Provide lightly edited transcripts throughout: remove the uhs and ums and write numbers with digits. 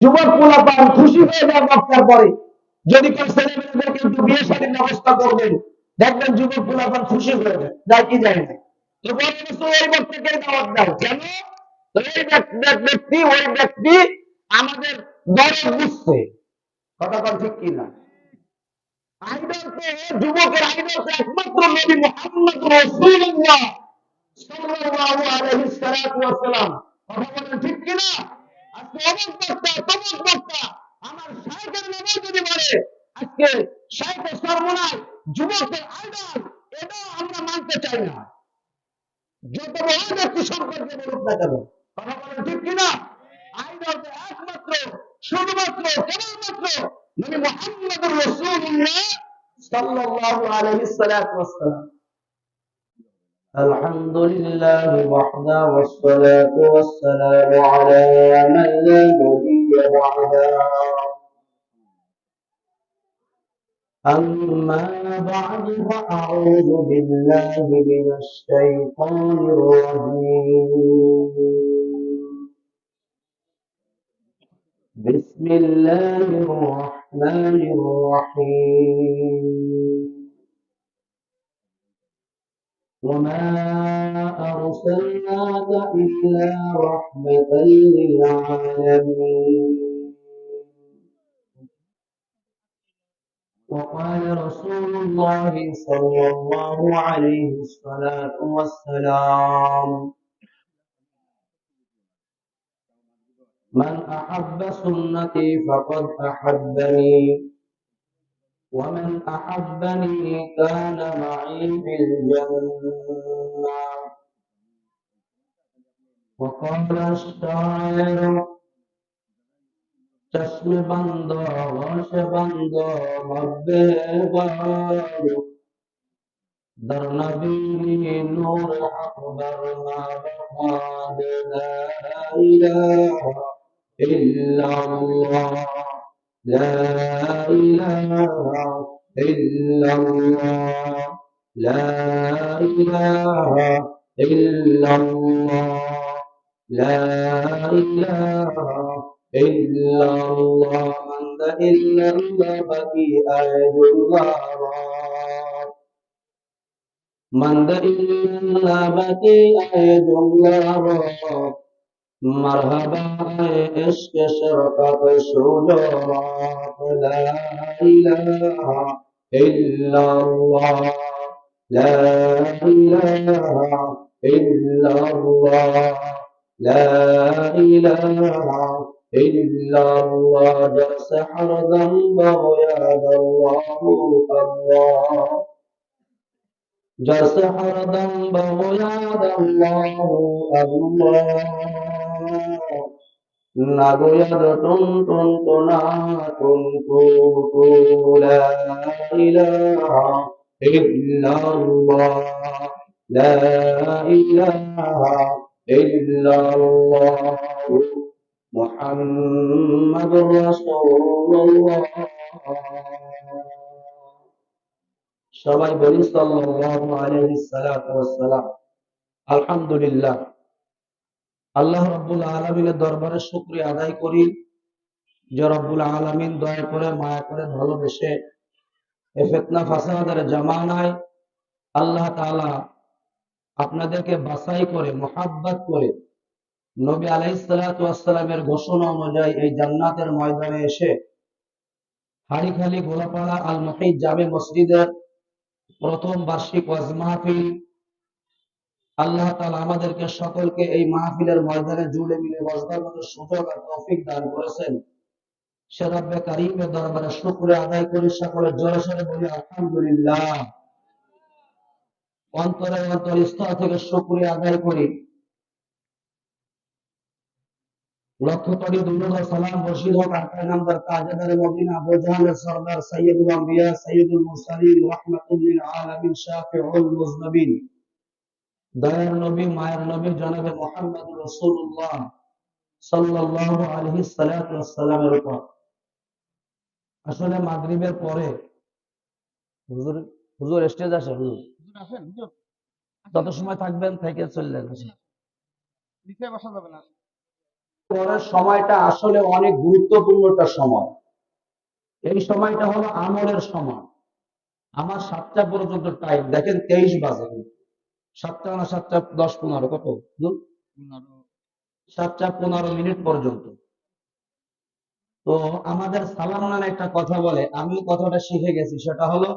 যুবক পোলাপান খুশি হয়ে যায় বক্তার পরে। যদি কেউ ছেলে মেয়েদেরকে একটু বিয়ে শাদীর ব্যবস্থা করবেন, দেখবেন যুবক পোলাপান খুশি হয়ে যায়, যায় কি যায় না। তো বলছে ওই ব্যক্তিকে দাওয়াত দাও, কেন? ওই ব্যক্তি আমাদের দরদ বুঝছে। কথা বল ঠিক কিনা? আইডল তো, যুবকের আইডল তো একমাত্র নবী মুহাম্মদ রাসূলুল্লাহ সাল্লাল্লাহু আলাইহি ওয়াসাল্লাম। কথা বলেন ঠিক কিনা? আজকে অমুক বক্তা তমুক বক্তা আমার শাইখের নামে যদি বলে, আজকে শাইখের সর্বনাশ যুবকের আইডল, এটাও আমরা মানতে চাই না, যত বড় ব্যক্তি সম্পর্কে বলুক না কেন। কথা বলেন ঠিক কিনা? আইডল তো একমাত্র, শুধুমাত্র, কেবলমাত্র নবী মুহাম্মদুর রাসূলুল্লাহ সাল্লাল্লাহু আলাইহি ওয়াসাল্লাম। الحمد لله وحده والصلاة والسلام على من لا نبي بعده. أما بعد فأعوذ بالله من الشيطان الرجيم. بسم الله الرحمن الرحيم. وما أرسلناك إلا رحمة للعالمين. وقال رسول الله صلى الله عليه الصلاة والسلام: من أحب سنتي فقد أحبني، ومن أحبني كان معي في الجنة. وقال الشاعر: چشم بند آغوش بند ربه بار، در نبی نور حق بر ما بخواد. لا إله إلا الله، لا إله إلا الله، لا إله إلا الله، لا إله إلا الله. من ذا إلا الله بقي أيد الله، من ذا إلا بقي أيد الله. مرحبا عشق شرقت شجرات. لا إله إلا الله، لا إله إلا الله، لا إله إلا الله. جرس حردا بغياد الله الله، جرس حردا بغياد الله الله. নাগয়ার টুন টুন টুনা টুন টু টু। লা ইলাহা ইল্লাল্লাহ, লা ইলাহা ইল্লাল্লাহ, মুহাম্মাদুর রাসূলুল্লাহ। সবাই বলি সাল্লাল্লাহু আলাইহি ওয়াসাল্লাম। আলহামদুলিল্লাহ, আল্লাহ রাব্বুল আলামিনের দরবারে শুকরিয়া আদায় করি যে রব্বুল আলামিন দয়া করে, মায়া করে, ভালোবেসে এই ফিতনা ফাসাদের জামানায় আল্লাহ তাআলা আপনাদেরকে বাছাই করে, মুহাব্বত করে নবী আলাইহিস সালাতু ওয়াস সালামের ঘোষণা অনুযায়ী এই জান্নাতের ময়দানে এসে হাড়িখালি গোলাপাড়া আল মুহিত জামে মসজিদের প্রথম বার্ষিক ওয়াজ মাহফিল, আল্লাহ তাআলা আমাদেরকে সকলকে এই মাহফিলের ময়দানে জুড়ে মিলে বসবার মতো সুযোগ আর তৌফিক দান করেছেন। সে রব্বে কারীমের দরবারে শুকরিয়া আদায় করি, সকলে জোরে সোরে বলি আলহামদুলিল্লাহ। অন্তরের অন্তরস্থল থেকে শুকরিয়া আদায় করি। লক্ষ কোটি দুরূদ ও সালাম বর্ষিত হোক আকায়ে নামদার তাজদার মদিনা আবু জাহলের সরদার সাইয়্যিদুল আম্বিয়া সাইয়্যিদুল মুরসালিন রাহমাতুল লিল আলামিন শাফিউল মুজনবিন দয়ার নবী মায়ের নবী জনাবে মুহাম্মদুর রাসূলুল্লাহ সাল্লাল্লাহু আলাইহি ওয়াসাল্লামের উপর। আসলে মাগরিবের পরে হুজুর হুজুর স্টেজ আসে, হুজুর আসেন, হুজুর যত সময় থাকবেন থেকে চললেন, নিচে বসা যাবে না। পরের সময়টা আসলে অনেক গুরুত্বপূর্ণ একটা সময়। এই সময়টা হলো আমলের সময়। আমার 7টা পর্যন্ত টাইম দেখেন, 23 বাজে। 7টা না 7টা 10-15 কত দূর? 7টা 15 মিনিট পর্যন্ত। তো আমাদের সালাম নামে একটা কথা বলে, আমিও কথাটা শিখে গেছি, সেটা হলো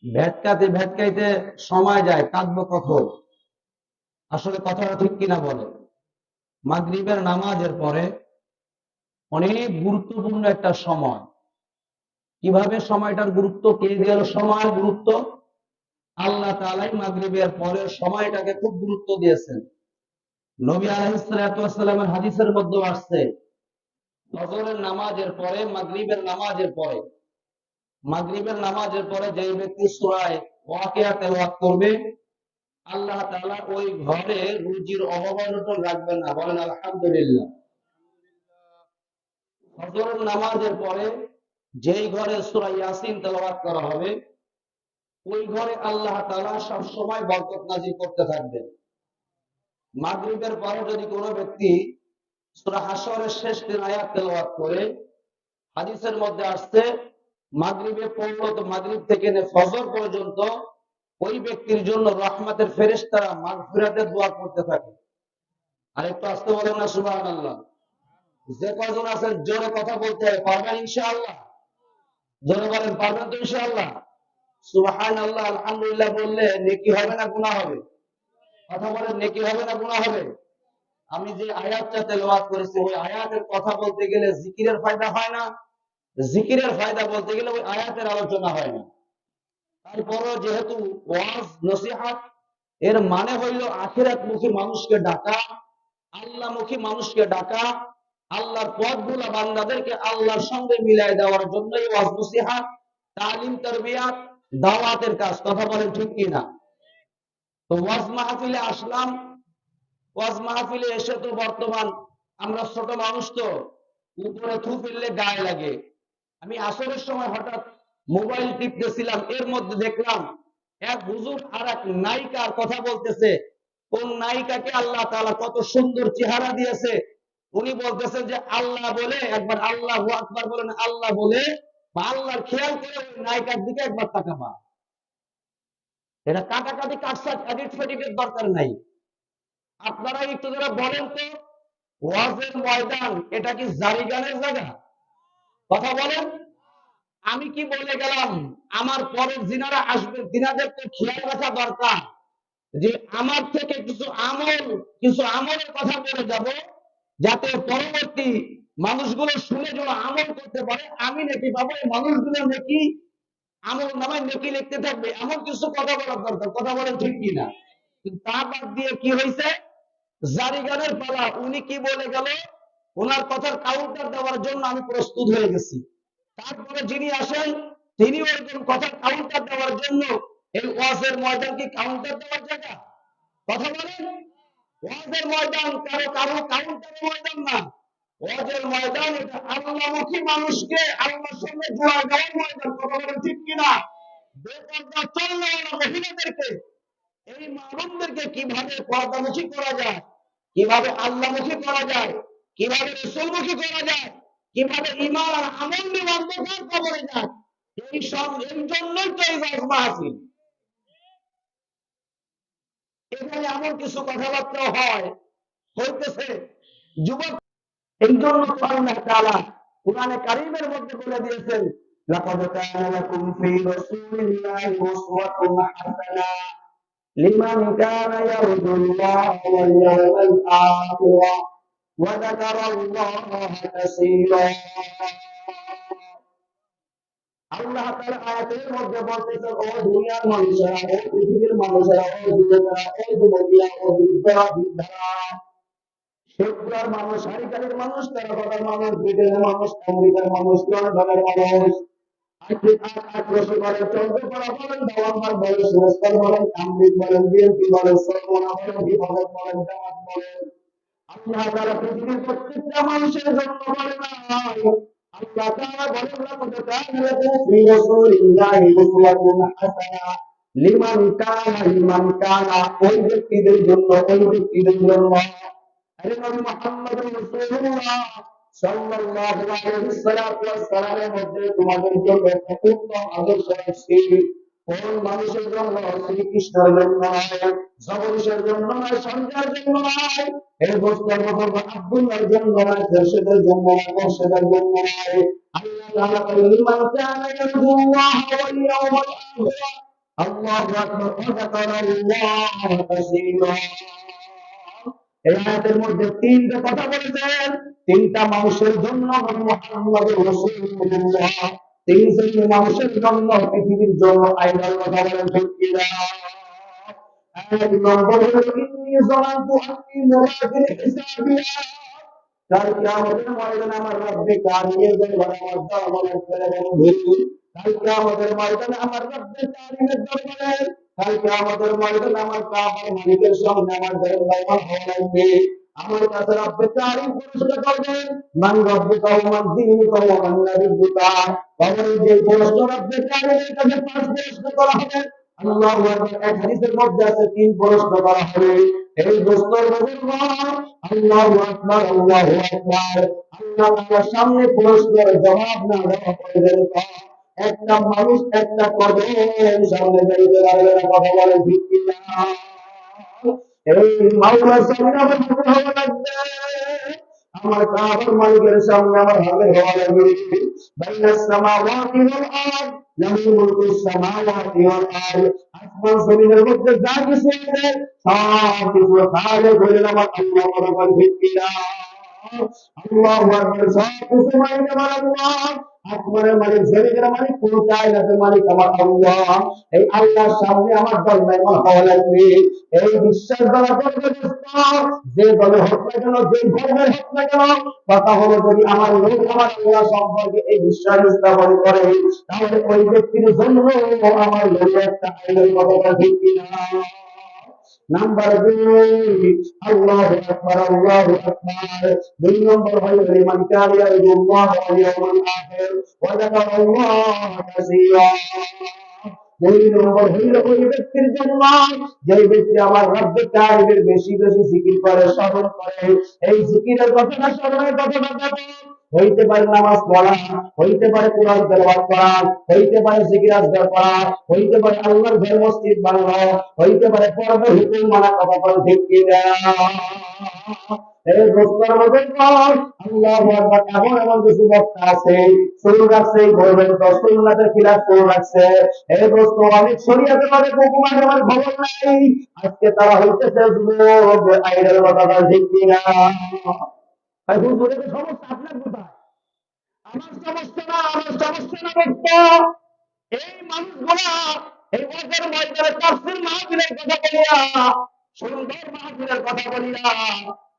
ভেটকাতে ভেটকাইতে সময় যায়, কাঁদবো কখন। আসলে কথাটা ঠিক কিনা বলে? মাগরিবের নামাজের পরে অনেক গুরুত্বপূর্ণ একটা সময়। কিভাবে সময়টার গুরুত্ব কে দিল? সময় গুরুত্ব আল্লাহ তাআলাই মাগরিবের পরের সময়টাকে খুব গুরুত্ব দিয়েছেন। নবী আলাইহিস সালাতু ওয়াস সালামের হাদিসের মধ্যে আসছে, ফজরের নামাজের পরে মাগরিবের নামাজের পরে যে ব্যক্তি সূরা ওয়াকিয়া তেলাওয়াত করবে, আল্লাহ তাআলা ওই ঘরে রুজির অভাব রাখবেন না। বলেন আলহামদুলিল্লাহ। ফজরের নামাজের পরে যেই ঘরে সূরা ইয়াসিন তেলাওয়াত করা হবে, ওই ঘরে আল্লাহ তাআলা সব সময় বরকত নাযিল করতে থাকবেন। মাগরিবের পরে যদি কোনো ব্যক্তি সূরা হাশরের শেষ 3 আয়াত তেলাওয়াত করে, হাদিসের মধ্যে আসছে মাগরিবে পড়লো তো মাগরিব থেকে ফজর পর্যন্ত ওই ব্যক্তির জন্য রহমতের ফেরেশতারা মাগফিরাতের দোয়া করতে থাকে। আর একটু আসতে বলেন না সুবহানাল্লাহ। যে কয়জন আছেন জোরে কথা বলতে হবে, পারবেন ইনশাআল্লাহ? জোরে বলেন, পারবেন তো ইনশাআল্লাহ? সুবহানাল্লাহ আলহামদুলিল্লাহ বললে নেকি হবে না গুনাহ হবে? কথা বলেন, নেকি হবে না গুনাহ হবে? আমি যে আয়াতটা তেলাওয়াত করেছি, ওই আয়াতের কথা বলতে গেলে জিকিরের ফায়দা হয় না, জিকিরের ফায়দা বলতে গেলে ওই আয়াতের আলোচনা হয় না। তারপরও যেহেতু ওয়াজ নসিহত, এর মানে হইল আখিরাতমুখী মানুষকে ডাকা, আল্লাহমুখী মানুষকে ডাকা, আল্লাহর পথগুলা বান্দাদেরকে আল্লাহর সঙ্গে মিলাই দেওয়ার জন্যই ওয়াজ নসিহত, তালিম, তারবিয়াত, দাওয়াতের কাজ। কথা বলেন ঠিক কিনা? তো ওয়াজ মাহফিলে আসলাম। ওয়াজ মাহফিলে এসে তো বর্তমান আমরা ছোট মানুষ, তো উপরে থু ফেললে গায়ে লাগে। আমি আসরের সময় হঠাৎ মোবাইল টিপতেছিলাম, এর মধ্যে দেখলাম এক হুজুর আর এক নায়িকার কথা বলতেছে। কোন নায়িকাকে আল্লাহ তাআলা কত সুন্দর চেহারা দিয়েছে, উনি বলতেছেন যে আল্লাহ বলে একবার আল্লাহু আকবার বলেন, আল্লাহ বলে বা আল্লাহর খেয়াল করে ওই নায়িকার দিকে একবার তাকাবা। এটা কাটাকাটি কাটসাট এডিট ফেডিটের দরকার নাই। আপনারা একটু যারা বলেন তো, ওয়াজের ময়দান এটা কি জারি গানের জায়গা? কথা বলেন। আমি কি বলে গেলাম, আমার পরের যিনারা আসবেন তিনাদের তো খেয়াল রাখা দরকার যে আমার থেকে কিছু আমলের কথা বলে যাব, যাতে পরবর্তী মানুষগুলো শুনে যেন আমল করতে পারে। আমি নাকি পাবো, এই মানুষগুলো নাকি আমল নামায় নেকি লিখতে থাকবে, এমন কিছু কথা বলার দরকার। কথা বলেন ঠিক কিনা? কিন্তু তা বাদ দিয়ে কি হয়েছে, জারি গানের পালা। উনি কি বলে গেল, ওনার কথার কাউন্টার দেওয়ার জন্য আমি প্রস্তুত হয়ে গেছি। তারপরে যিনি আসেন তিনি ওরকম কথার কাউন্টার দেওয়ার জন্য। এই ওয়াজের ময়দান কি কাউন্টার দেওয়ার জায়গা? কথা বলেন। ওয়াজের ময়দান কারো কারো কাউন্টারের ময়দান না। ওয়াজের ময়দান এটা আল্লাহমুখী মানুষকে আল্লাহর সঙ্গে জোড়া দেওয়ার ময়দান। কথা বলেন ঠিক কিনা? বেপরদা চলনেওয়ালা মহিলাদেরকে, এই মা-বোনদেরকে কিভাবে পর্দামুখী করা যায়, কিভাবে আল্লাহমুখী করা যায়, কিভাবে রাসূলমুখী করা যায়, কিভাবে ঈমান আর আমল নিয়ে অন্ধকার কবরে যায়, এই জন্যই তো এই ওয়াজ মাহফিল। এখানে এমন কিছু কথাবার্তা হইতেছে যুবক। এই জন্য তো আল্লাহ তাআলা কুরআনে কারীমের মধ্যে বলে দিয়েছেন, লাকাদ কানা লাকুম ফি রাসূলিল্লাহি উসওয়াতুন হাসানাহ লিমান কানা ইয়ারজুল্লাহ ওয়াল ইয়াওমাল আখির ওয়া যাকারাল্লাহ কাসীরা। আল্লাহ তাআলা আয়াতের মধ্যে বলতেছেন, ও দুনিয়ার মানুষেরা, ও পৃথিবীর মানুষেরা, ও যুবকেরা, ও যুবতীরা, ও বৃদ্ধরা, সেকুলার মানুষ, সারিকালের মানুষ, তেরাকোটার মানুষ, ব্রিটেনের মানুষ, আমেরিকার মানুষ, লন্ডনের মানুষ, আক্রোশী বলেন, চন্দ্রপাড়া বলেন, নভেম্বর বলেন, সুরস্কার বলেন, কামরূপ বলেন, বিএনপি বলেন, সরমনা বলেন, বিভাগত বলেন, জামাত বলেন, আল্লাহ তাআলা পৃথিবীর প্রত্যেকটা মানুষের জন্য বলে না। আল্লাহ তাআলা বলেন, লাকাদ কানা লাকুম ফি রাসূলিল্লাহি উসওয়াতুন হাসানাহ লিমান কানা ওই ব্যক্তিদের জন্য আরে নবী মুহাম্মদ রাসূলুল্লাহ সাল্লাল্লাহু আলাইহি সাল্লামের মধ্যে তোমাদের জন্য উত্তম আদর্শ আছে। কোন মানুষের জন্য? শ্রীকৃষ্ণের জন্য নয়, জগদীশের জন্য নয়, সঞ্জয়ের জন্য নয়, এই বস্তুর মতো আব্দুল্লাহর জন্য নয়, ফেরশেদের জন্য নয়, মোর্শেদের জন্য নয়। আল্লাহ তাআলা বলেন লিমান কানা ইয়ারজুল্লাহ ওয়াল ইয়াউমাল আখির আল্লাহু আকবার ওয়া যাকারাল্লাহ কাসীরা। এই আয়াতের মধ্যে তিনটা কথা বলেছেন, তিনটা মানুষের জন্য মুহাম্মদুর রাসূলুল্লাহ, তিন শ্রেণীর মানুষের জন্য পৃথিবীর জন্য আইনার কথা বলেন ঠিক কিনা? এক নম্বর হলো ইন্নী যালামতু আন্নী মুরাকিন হিসাবিয়া, কাল কিয়ামতের ময়দানে আমার রব্বে কারিমের দরবারে আমার দরবারে ফেলে বন্ধু, কাল কিয়ামতের ময়দানে আমার রব্বে কারিমের দরবারে, কাল কিয়ামতের ময়দানে আমার কাবার মালিকের সামনে আমার দরবারে হওয়া লাগবে। আমার কাছে রব্বে কারিম প্রশ্ন করবেন মান রব্বুকা ওয়া মান দীনুকা ওয়া মান নাবিয়্যুকা, কবরে যে প্রশ্ন রব্বে কারিমের কাছে পাঁচ প্রশ্ন করা হবে। আল্লাহু আকবার। এক হাদিসের মধ্যে আছে তিন প্রশ্ন করা হবে। এই প্রশ্নের মধ্যে আল্লাহু আকবার, আল্লাহু আকবার। আল্লাহ তাআলার সামনে প্রশ্নের জবাব না দেওয়া পর্যন্ত একটা মানুষ একটা কদম সামনে যাইতে পারবে না। কথা বলে ঠিক কিনা? এই মাওলার সামনে আমার হাজির হওয়া লাগবে, আমার কাবার মালিকের সামনে আমার হাজির হওয়া লাগবে। বাইনাস সামাওয়াতি ওয়াল আরদ লাহু মুলকুস সামাওয়াতি ওয়াল আরদ, আসমান জমিনের মধ্যে যা কিছু আছে সব কিছু খালেক হলেন আমার আল্লাহ। কথা বলে ঠিক কিনা? আল্লাহু আকবার। সব কিছু মালিক আমার আল্লাহ, আসমানের মালিক, জমিনের মালিক, পুরো কায়নাতের মালিক আমার আল্লাহ। এই আল্লাহর সামনে আমার দরবারে হওয়া লাগবে। এই বিশ্বাস দ্বারা করবে যে দলে হোক না কেন, যে ধর্মের হোক না কেন, কথা হলো যদি আমার লোক আমার আল্লাহ সম্পর্কে এই বিশ্বাস স্থাপন করে, তাহলে ওই ব্যক্তির জন্য আমার লোক একটা আইনের কথা ঠিক কিনা? নাম্বার দুই, আল্লাহু আকবার, আল্লাহু আকবার। দুই নম্বর হলো লিমান কানা ইয়ারজুল্লাহ ওয়াল ইয়াউমাল আখির ওয়া যাকারাল্লাহ কাসীরা। দুই নম্বর হইল ওই ব্যক্তির জন্য যে ব্যক্তি আমার রব্বে কারিমের বেশি বেশি জিকির করে, স্মরণ করে। এই জিকিরের কথাটা, স্মরণের কথাটা হইতে পারে নামাজ পড়া, হইতে পারে কোরআন তেলাওয়াত করা, হইতে পারে জিকির আজকার করা, হইতে পারে আল্লাহর ঘর মসজিদ বানানো, হইতে পারে পর্দা হুকুম মানা। কথা বলে ঠিক কিনা? এই দোস্তর মধ্যে আল্লাহু আকবার। এমন এমন কিছু বক্তা আছে শুরু রাখছে গভর্নমেন্ট সুন্নাতের খিলাফ করে রাখছে। এই দোস্ত অনেক শরীয়তে মানে হুকুম আমার খবর নাই, আজকে তারা হইতেছে যুবক আইনের কথা ঠিক কিনা? ভাই হুজুরের সমস্যা আপনার কোথায়? আমার সমস্যা না, আমার সমস্যা না দোস্ত। এই মানুষগুলা এই ওয়াজের ময়দানে তাফসীর মাহফিলের কথা বলিয়া, সুন্দর মাহফিলের কথা বলিয়া,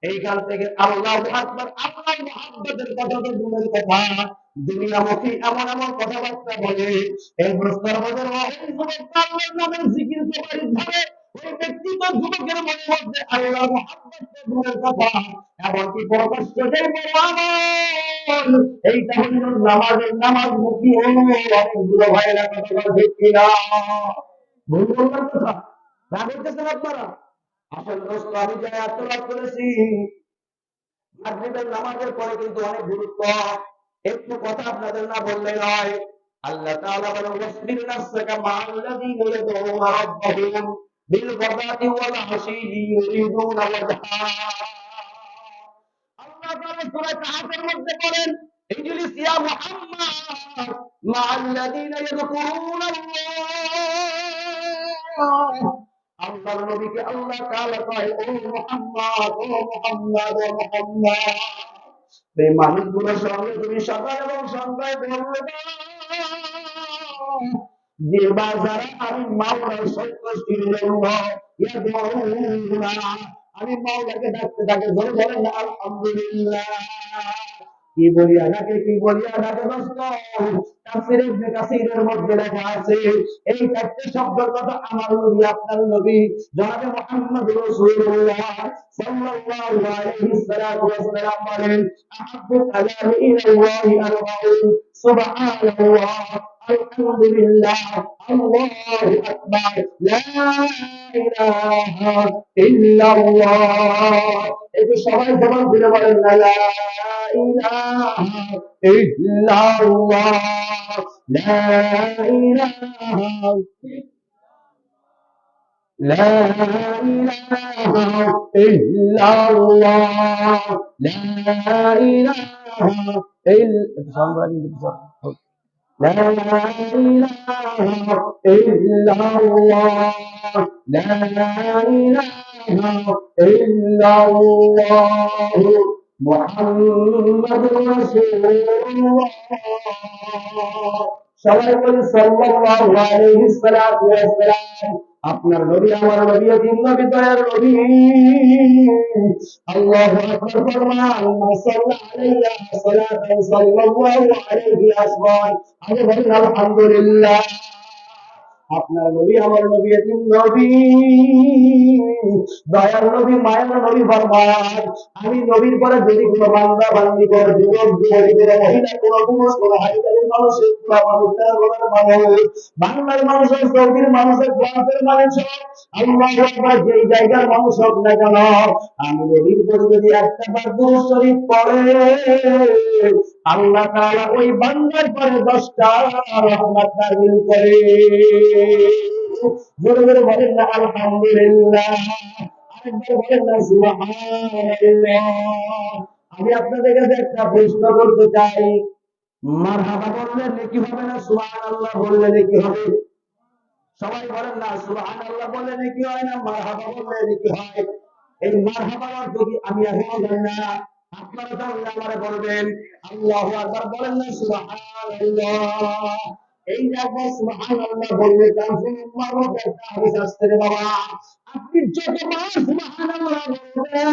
এইখান থেকে আল্লাহু আকবার, আল্লাহর মুহাব্বতের কথা তো দূরের কথা, দুনিয়ামুখী এমন এমন কথাবার্তা বলে। এই প্রশ্নের মধ্যে ওই যুবকটা আল্লাহর নামের জিকির করে ধরে, ওই ব্যক্তি তো যুবকের মনের মধ্যে আল্লাহর মুহাব্বত তো দূরের কথা, এমনকি প্রকাশ্য যে বড় আমল, এইটা হলো নামাজের নামাজ মুখী অনেকগুলো ভাইয়েরা কথা বলে ঠিক কিনা? ভুল বললাম কথা? রাগ হইতেছেন আপনারা? আসল দোস্ত, আমি যে আয়াত করেছি মাগরিবের নামাজের পরে কিন্তু অনেক গুরুত্ব, একটু কথা আপনাদের না বললে নয়। আল্লাহ তাআলা বলেন ওয়াসবির নাফসাকা মা'আল্লাযীনা ইয়াদউনা রাব্বাহুম বিল গাদাতি ওয়াল আশিয়্যি ইউরিদুনা ওয়াজহা। আল্লাহ তাআলা সূরা কাহফের মধ্যে বলেন ইজলিস ইয়া মুহাম্মদ মা'আল্লাযীনা ইয়াযকুরুনা আল্লাহ। আল্লাহর নবীকে আল্লাহ তাআলা কয় ও মুহাম্মদ, ও মুহাম্মদ, ও মুহাম্মদ, এই মানুষগুলোর সঙ্গে তুমি সকাল এবং সন্ধ্যায় বলবে যে বাজারে আমি মাওলার সন্তুষ্টির জন্য আমি মাওলাকে ডাকতে থাকে, ধরে ধরেন আলহামদুলিল্লাহ। কি বলিয়া ডাকে, কি বলিয়া ডাকে দোস্ত? তাফসীরে ইবনে কাসীরের মধ্যে লেখা আছে এই চারটি শব্দের কথা আমার নবী, আপনার নবী জনাবে মুহাম্মদ রাসূলুল্লাহ সাল্লাল্লাহু আলাইহি ওয়াসাল্লাম বলেন আহাব্বু কালামি ইলাল্লাহি আরবাউন সুবহানাল্লাহ আলহামদুলিল্লাহ, আল্লাহু আকবার, লা ইলাহা ইল্লাল্লাহ। একটু সবাই জবান খুলে বলেন না, লা ইলাহা ইল্লাল্লাহ, লা ইলাহা لا إله إلا الله، لا إله إلا لا إله إلا الله، لا إله إلا الله، محمد رسول الله। সবাই বলি সাল্লাল্লাহু আলাইহি সাল্লাতু ওয়াস সালাম। আপনার নবী আমার নবী, তিন নবী দয়ার নবী। আল্লাহু আকবার ফরমান, সাল্লাল্লাহু আলাইহি সাল্লাতু সাল্লাল্লাহু আলাইহি আসমান। আগে বলেন আলহামদুলিল্লাহ। আপনার নবী আমার নবী, তিন নবী দয়ার নবী, মায়ের নবী ফরমান, আমি নবীর পরে যদি কোনো বান্দা বান্দি করে যুবক যুবতী করে মহিলা কোনো পুরুষ কোনো হাইতালের মানুষের মানুষের মানুষ, বাংলার মানুষের, সৌদির মানুষের, ফ্রান্সের মানুষ, আল্লাহু আকবার, যেই জায়গার মানুষ হোক না কেন, আমি নবীর পরে যদি একটা বার দুরূদ শরীফ পড়ে, আল্লাহ তাআলা ওই বান্দার পরে 10টা রহমত নাযিল করে। জোরে জোরে বলেন না আলহামদুলিল্লাহ, আরেকবার বলেন না সুবহানাল্লাহ। আমি আপনাদের কাছে একটা প্রশ্ন করতে চাই, মারহাবা বললে নেকি হবে না সুবহানাল্লাহ বললে নেকি হবে? সবাই বলেন না, সুবহানাল্লাহ বললে নেকি হয় না মারহাবা বললে নেকি হয়? এই মারহাবার অর্থ কি আমি এখনো জানি না, আপনারা জানলে আমারে বলবেন। আল্লাহু আকবার বলেন না সুবহানাল্লাহ। এই যে একবার সুবহানাল্লাহ বললে কাফির উম্মার মধ্যে একটা হাদিস আসছে রে বাবা, আপনি যতবার সুবহানাল্লাহ বলবেন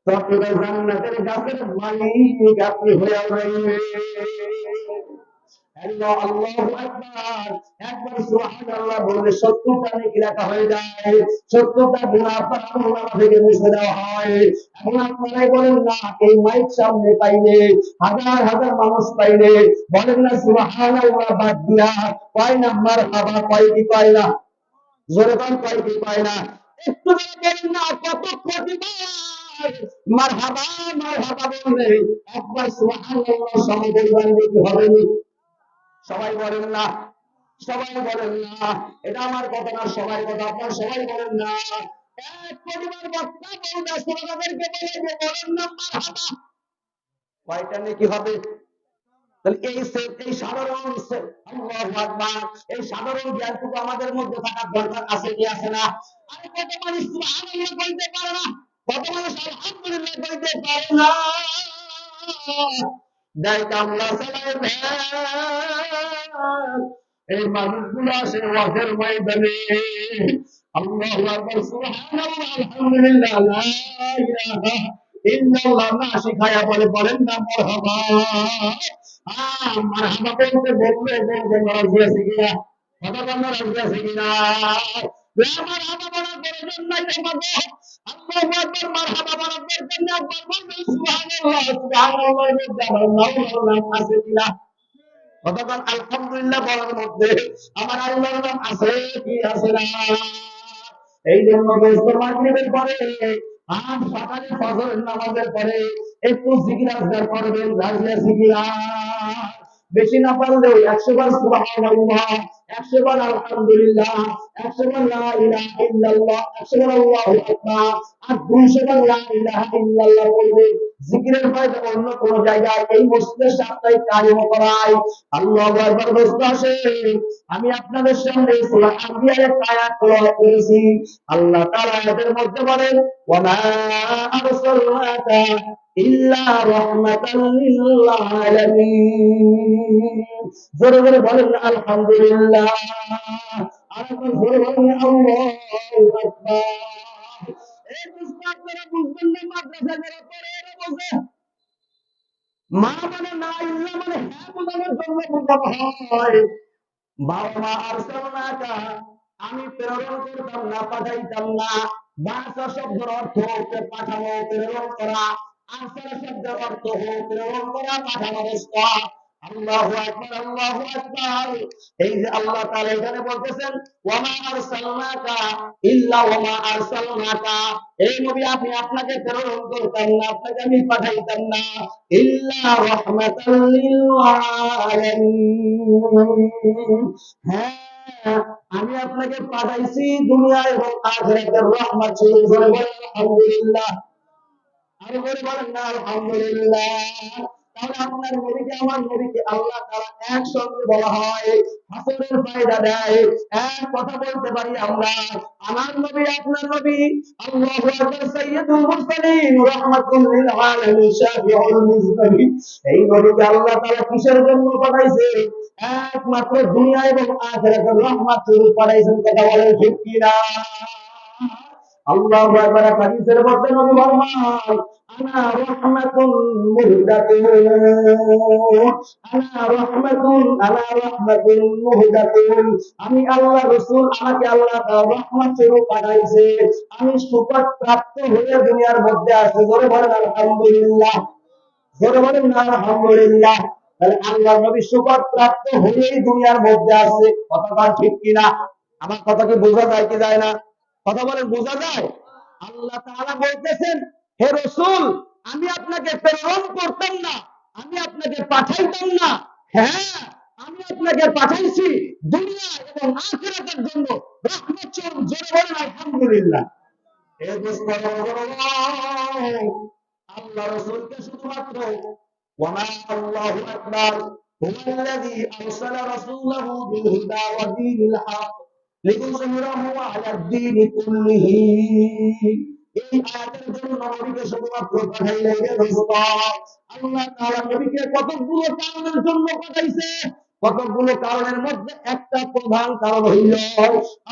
ততটা জান্নাতের গাছের মালিক আপনি হয়ে যাবেন। আল্লাহু আকবার, একবার সুবহানাল্লাহ বললে 70টা নেকি লেখা হয়ে যায়, 70টা গুনাহ আপনার আমলনামা থেকে মুছে দেওয়া হয়। এখন আপনারাই বলেন না, এই মাইক সামনে পাইলে, হাজার হাজার মানুষ পাইলে বলেন না সুবহানাল্লাহ বাদ দিয়া কয় না মারহাবা, কয় কি কয় না? জোরে বল, কয় কি কয় না? একটু বলেন না কত প্রতিবার মারহাবা মারহাবা বললে একবার সুবহানাল্লাহ সমাবেশ বান্ধব হবে না? সবাই বলেন না, সবাই বলেন না, এটা আমার কথা না, সবাই কথা, আপনার সবাই বলেন না। এক পরিবার বক্তা বলবে শ্রোতাদেরকে বলে বলেন না মারহাবা, কয়টা নাকি হবে? তাহলে এই সাধারণ আল্লাহু আকবার, এই সাধারণ জ্ঞানটুকু আমাদের মধ্যে থাকার দরকার আছে কি আছে না? আর কত মানুষ সুবহানাল্লাহ বলতে পারে না, কত মানুষ আলহামদুলিল্লাহ বলতে পারে না। দেয় কামলা চালায় ভ্যান, এই মানুষগুলো আসে ওয়াজের ময়দানে আল্লাহু আকবার সুবহানাল্লাহ আলহামদুলিল্লাহ লা ইলাহা ইল্লাল্লাহ না শিখায়া বলেন না মারহাবা। মারহাবা বলতে বলবেন রাজি আছে কিনা? কথা বলতে রাজি আছে কিনা? মারহাবা বলার প্রয়োজন নাই আমাদের। আল্লাহু আকবার মারহাবা বলার প্রয়োজন নাই, একবার বলবেন সুবহানাল্লাহ। সুবহানাল্লাহর মধ্যে আমার নাম আছে কিনা? অথবা আলহামদুলিল্লাহ বলার মধ্যে আমার আল্লাহর নাম আছে কি আছে না? এই জন্য মাগরিবের পরে আর সকালে ফজরের নামাজের পরে একটু জিকির আজকার করবেন, রাজিয়া জিকির। বেশি না পারলেও 100 বার সুবহানাল্লাহ, 100 বার আলহামদুলিল্লাহ, 100 বার লা ইলাহা ইল্লাল্লাহ, 100 বার আল্লাহু আকবার, আর 200 বার লা ইলাহা ইল্লাল্লাহ বলবেন। জিকিরের ফায়দা অন্য কোন জায়গায় এই মসজিদের সাপ্তাহিক কায়েম করায়। আল্লাহু আকবার। দোস্ত আসেন, আমি আপনাদের সামনে সূরা আম্বিয়ার একটা আয়াত তেলাওয়াত করেছি। আল্লাহ তাআলা এর মধ্যে বলেন, ওয়া মা আরসালনাকা ইল্লা রাহমাতাল লিল আলামিন। জোরে জোরে বলেন আলহামদুলিল্লাহ, আর একবার জোরে বলেন আল্লাহু আকবার। এই দোস্ত আপনারা বুঝবেন না, মাদ্রাসা যারা পড়ে এরা বোঝে। মা মানে না, ইল্লা মানে হ্যাঁ বোঝানোর জন্য বোঝানো হয়। বাবা মা আরসালনাকা, আমি প্রেরণ করতাম না, পাঠাইতাম না। বাসা শব্দের অর্থ পাঠানো, প্রেরণ করা। আরসালা শব্দের অর্থ প্রেরণ করা, পাঠানো অবস্থা। আল্লাহু আকবার, আল্লাহু আকবার। এই যে আল্লাহ তাআলা এখানে বলতেছেন ওয়া মা আরসালনাকা ইল্লা ওয়া মা আরসালনাকা, এই নবী আপনি আপনাকে প্রেরণ করতাম না, আপনাকে আমি পাঠাইতাম না ইল্লা রাহমাতাল লিল আলামিন। হ্যাঁ, আমি আপনাকে পাঠাইছি দুনিয়া এবং আখিরাতের রহমত স্বরূপ। বলেন আলহামদুলিল্লাহ। আরো করে বলেন না আলহামদুলিল্লাহ। তাহলে আপনার নবীকে আমার নবীকে আল্লাহ তাআলা একসঙ্গে বলা হয়, হাসরের ফায়দা দেয়। এক কথা বলতে পারি আমরা, আমার নবী আপনার নবী আল্লাহু আকবার সাইয়্যিদুল মুরসালিন রাহমাতুল লিল আলামিন শাফিউল মুজতাহিদ। এই নবীকে আল্লাহ তাআলা কিসের জন্য পাঠাইছে? একমাত্র দুনিয়া এবং আখিরাতের রহমত স্বরূপ পাঠাইছেন। কথা বলেন ঠিক কিনা? আল্লাহু আকবার। হাদিসের মধ্যে নবী ফরমান আনা রাহমাতুন মুহদাতুন, আনা রাহমাতুন মুহদাতুন। আমি আল্লাহ রাসূল, আমাকে আল্লাহ তাআলা রহমত স্বরূপ পাঠাইছে, আমি সুপাত প্রাপ্ত হয়ে দুনিয়ার মধ্যে আসি। জোরে বলেন আলহামদুলিল্লাহ। জোরে বলেন না আলহামদুলিল্লাহ। তাহলে আল্লাহ নবী সুপাত প্রাপ্ত হয়েই দুনিয়ার মধ্যে আসে। কথাটা ঠিক কিনা? আমার কথা কি বোঝা যায় কি যায় না? কথা বলেন, বোঝা যায়? আল্লাহ তাআলা বলতেছেন হে রাসূল, আমি আপনাকে প্রেরণ করতাম না, আমি আপনাকে পাঠাইতাম না। হ্যাঁ, আমি আপনাকে পাঠাইছি দুনিয়া এবং আখিরাতের জন্য রহমত স্বরূপ। জোরে বলেন আলহামদুলিল্লাহ। হে দোস্ত, আল্লাহ রাসূলকে শুধুমাত্র ওয়ামা আল্লাহু আকবার হুয়াল্লাযী আরসালা রাসূলাহু বিল হুদা ওয়া দীনিল হক লিইয়ুযহিরাহু আলা দ্বীনি কুল্লিহি। এই আয়াতের জন্য নবীকে শুধুমাত্র পাঠাইলেন হে দোস্ত। আল্লাহ তাআলা নবীকে কতগুলো কারণের জন্য পাঠাইছে, কতগুলো কারণের মধ্যে একটা প্রধান কারণ হইল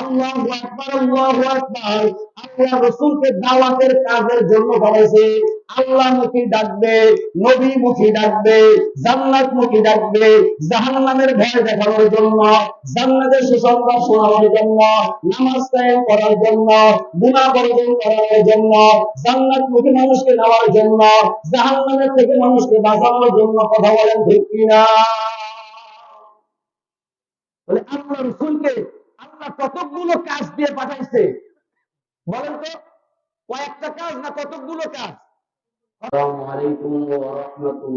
আল্লাহু আকবার, আল্লাহু আকবার। আল্লাহ রাসূলকে দাওয়াতের কাজের জন্য পাঠাইছে। আল্লাহমুখী ডাকবে, নবীমুখী ডাকবে, জান্নাতমুখী ডাকবে, জাহান্নামের ভয় দেখানোর জন্য, জান্নাতের সুসংবাদ শোনানোর জন্য, নামাজ কায়েম করার জন্য, গুনাহ বর্জন করার জন্য, জান্নাতমুখী মানুষকে নেওয়ার জন্য, জাহান্নামের থেকে মানুষকে বাঁচানোর জন্য। কথা বলেন ঠিক কিনা? বলে আল্লাহ রাসূলকে আল্লাহ কতগুলো কাজ দিয়ে পাঠাইছে বলেন তো? কয়েকটা কাজ না কতগুলো কাজ? আসসালামু আলাইকুম ওয়া রাহমাতুল্লাহ।